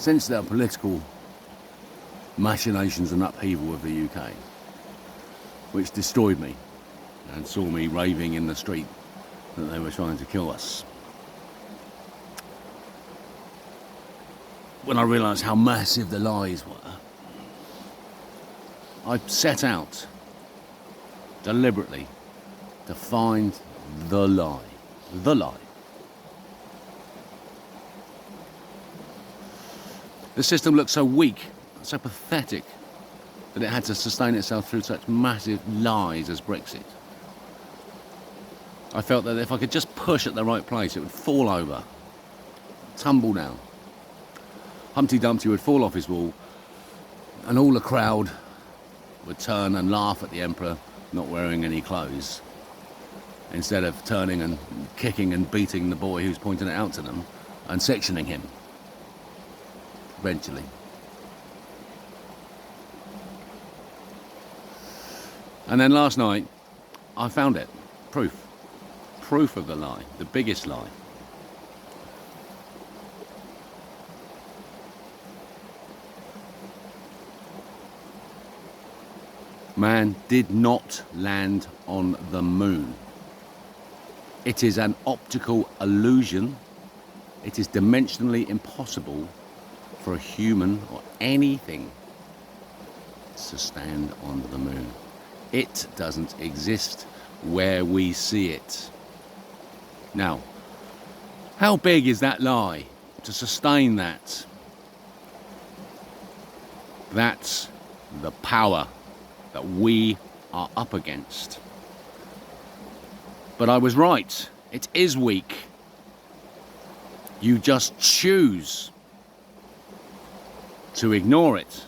since the political machinations and upheaval of the UK, which destroyed me and saw me raving in the street that they were trying to kill us. When I realised how massive the lies were, I set out deliberately to find the lie. The lie. The system looked so weak, so pathetic, that it had to sustain itself through such massive lies as Brexit. I felt that if I could just push at the right place, it would fall over, tumble down. Humpty Dumpty would fall off his wall, and all the crowd would turn and laugh at the Emperor not wearing any clothes, instead of turning and kicking and beating the boy who's pointing it out to them and sectioning him, eventually. And then last night, I found it. Proof of the lie, the biggest lie. Man did not land on the moon. It is an optical illusion. It is dimensionally impossible for a human or anything to stand on the moon. It doesn't exist where we see it. Now, how big is that lie to sustain that? That's the power that we are up against. But I was right. It is weak. You just choose to ignore it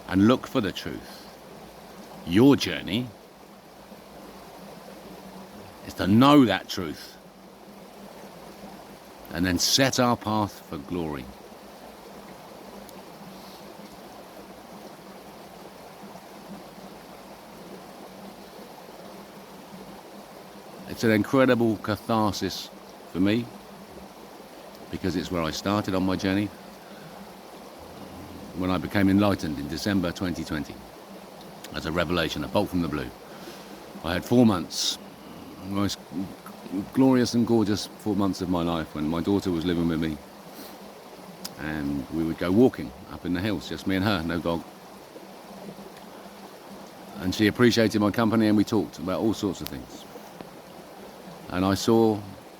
and look for the truth. Your journey is to know that truth and then set our path for glory. It's an incredible catharsis for me, because it's where I started on my journey when I became enlightened in December 2020 as a revelation, a bolt from the blue. I had 4 months, the most glorious and gorgeous 4 months of my life, when my daughter was living with me, and we would go walking up in the hills, just me and her, no dog. And she appreciated my company, and we talked about all sorts of things. And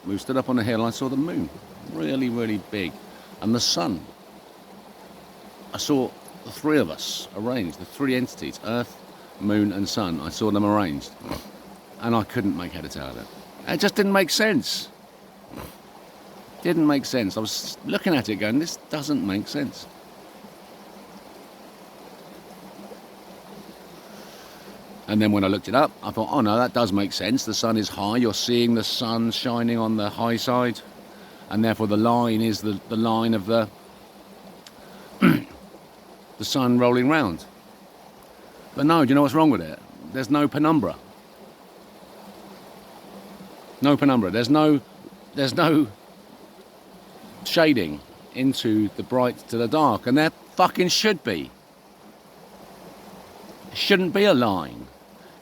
we stood up on a hill, and I saw the moon, really, really big, and the sun. I saw the three of us arranged, the three entities, Earth, Moon and Sun. I saw them arranged, and I couldn't make head or tail of it. It just didn't make sense. Didn't make sense. I was looking at it going, this doesn't make sense. And then when I looked it up, I thought, oh no, that does make sense. The sun is high. You're seeing the sun shining on the high side. And therefore the line is the line of the the sun rolling round. But no, do you know what's wrong with it? There's no penumbra. No penumbra. There's no shading into the bright to the dark. And there fucking should be. It shouldn't be a line.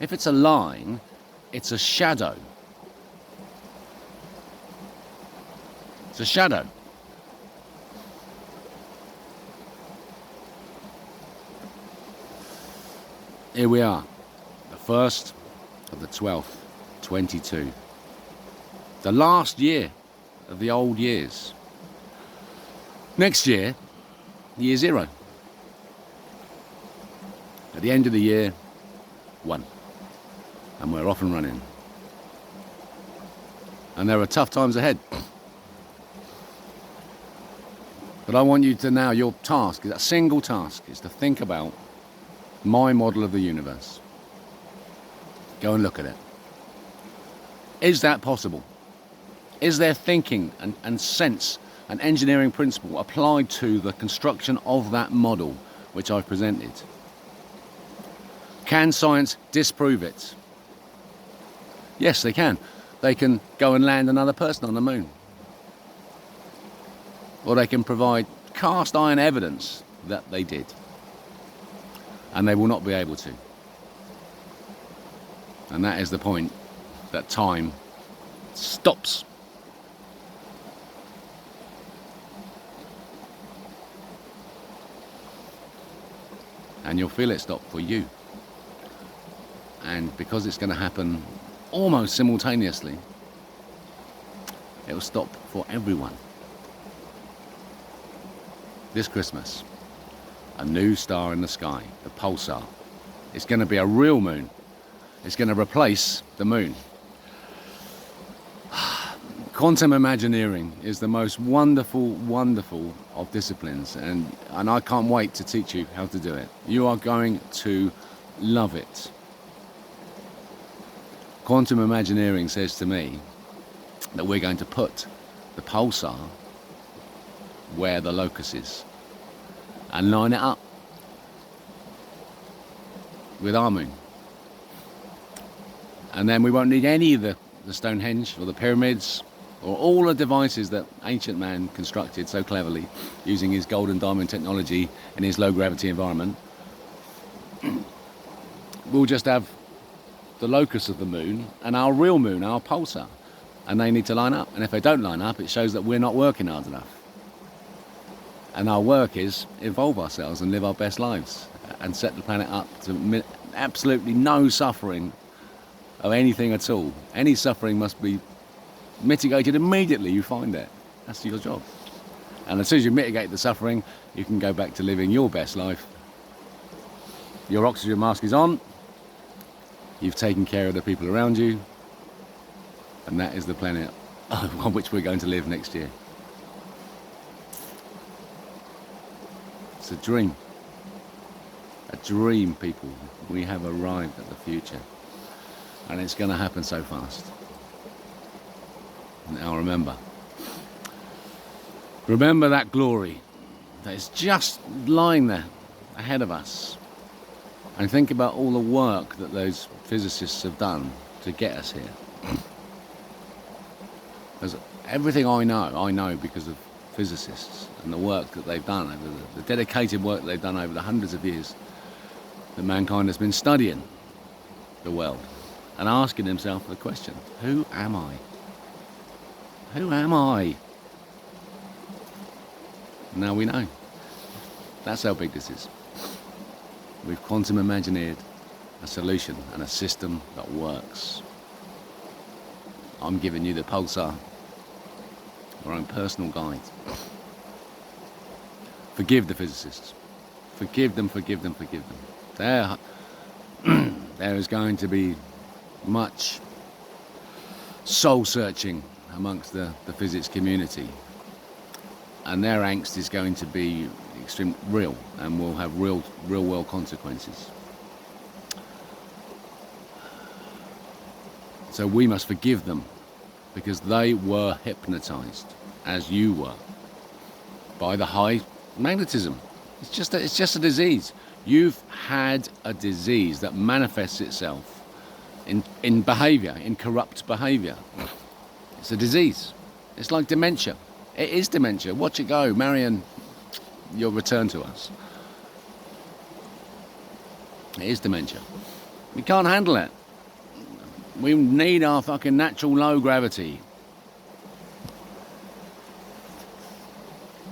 If it's a line, it's a shadow. It's a shadow. Here we are, the 1st of the 12th, 22. The last year of the old years. Next year, year 0. At the end of the year, 1. And we're off and running. And there are tough times ahead. But I want you to now, your task, that single task, is to think about my model of the universe. Go and look at it. Is that possible? Is there thinking and sense and engineering principle applied to the construction of that model which I've presented? Can science disprove it? Yes, they can. They can go and land another person on the moon. Or they can provide cast iron evidence that they did. And they will not be able to. And that is the point that time stops. And you'll feel it stop for you. And because it's going to happen almost simultaneously, it will stop for everyone. This Christmas, a new star in the sky, the pulsar. It's going to be a real moon. It's going to replace the moon. Quantum Imagineering is the most wonderful, wonderful of disciplines, and I can't wait to teach you how to do it. You are going to love it. Quantum Imagineering says to me that we're going to put the pulsar where the locus is and line it up with our moon. And then we won't need any of the Stonehenge or the pyramids or all the devices that ancient man constructed so cleverly using his gold and diamond technology in his low gravity environment. We'll just have the locus of the moon and our real moon, our pulsar, and they need to line up. And if they don't line up, it shows that we're not working hard enough. And our work is evolve ourselves and live our best lives and set the planet up to absolutely no suffering of anything at all. Any suffering must be mitigated immediately you find it. That's your job. And as soon as you mitigate the suffering, you can go back to living your best life. Your oxygen mask is on. You've taken care of the people around you. And that is the planet on which we're going to live next year. It's a dream. A dream, people. We have arrived at the future. And it's going to happen so fast. Now remember that glory that is just lying there ahead of us. And think about all the work that those physicists have done to get us here. Because everything I know because of physicists and the work that they've done, over the dedicated work they've done over the hundreds of years that mankind has been studying the world and asking himself the question, who am I? Who am I? Now we know. That's how big this is. We've quantum imagineered a solution and a system that works. I'm giving you the pulsar, our own personal guide. Forgive the physicists. Forgive them, forgive them, forgive them. There is going to be much soul searching amongst the physics community, and their angst is going to be extremely real and will have real world consequences. So we must forgive them because they were hypnotized, as you were, by the high magnetism. It's just a disease. You've had a disease that manifests itself in behavior, in corrupt behavior. It's a disease. It's like dementia. It is dementia. Watch it go. Marion, you'll return to us. It is dementia. We can't handle it. We need our fucking natural low gravity.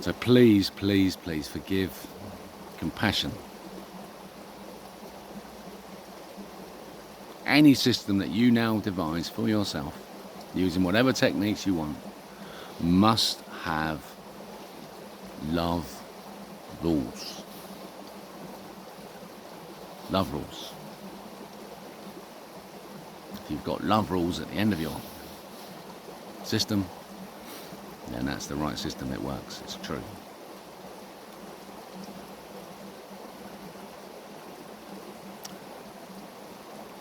So please, please, please forgive, compassion. Any system that you now devise for yourself, using whatever techniques you want, must have love rules. Love rules. If you've got love rules at the end of your system, then that's the right system. It works. It's true.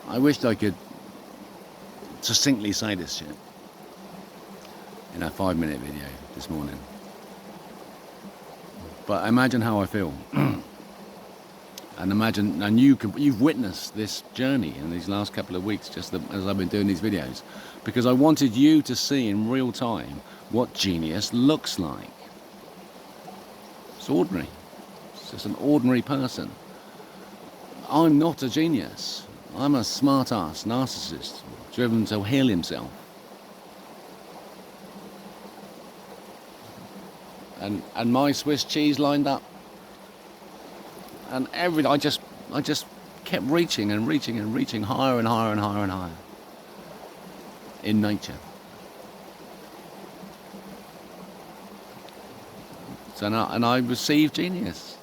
I wished I could succinctly say this shit in a 5-minute video this morning. But imagine how I feel. And imagine, and you've witnessed this journey in these last couple of weeks, just as I've been doing these videos, because I wanted you to see in real time what genius looks like. It's ordinary. It's just an ordinary person. I'm not a genius. I'm a smart-ass narcissist, driven to heal himself. And my Swiss cheese lined up. And I just kept reaching and reaching and reaching higher and higher and higher and higher in nature. So now, and I receive genius.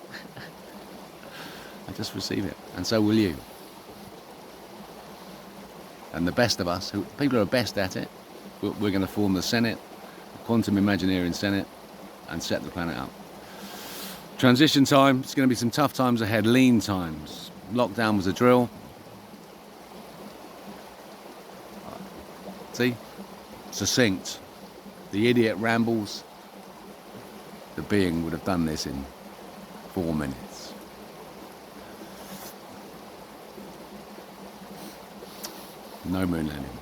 I just receive it, and so will you. And the best of us, people who are best at it, we're going to form the Senate, the Quantum Imagineering Senate, and set the planet up. Transition time, it's going to be some tough times ahead, lean times. Lockdown was a drill. See? Succinct. The idiot rambles. The being would have done this in 4 minutes. No moon landing.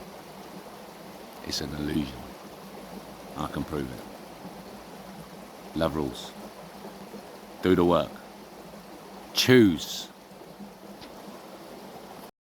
It's an illusion. I can prove it. Love rules. Do the work. Choose.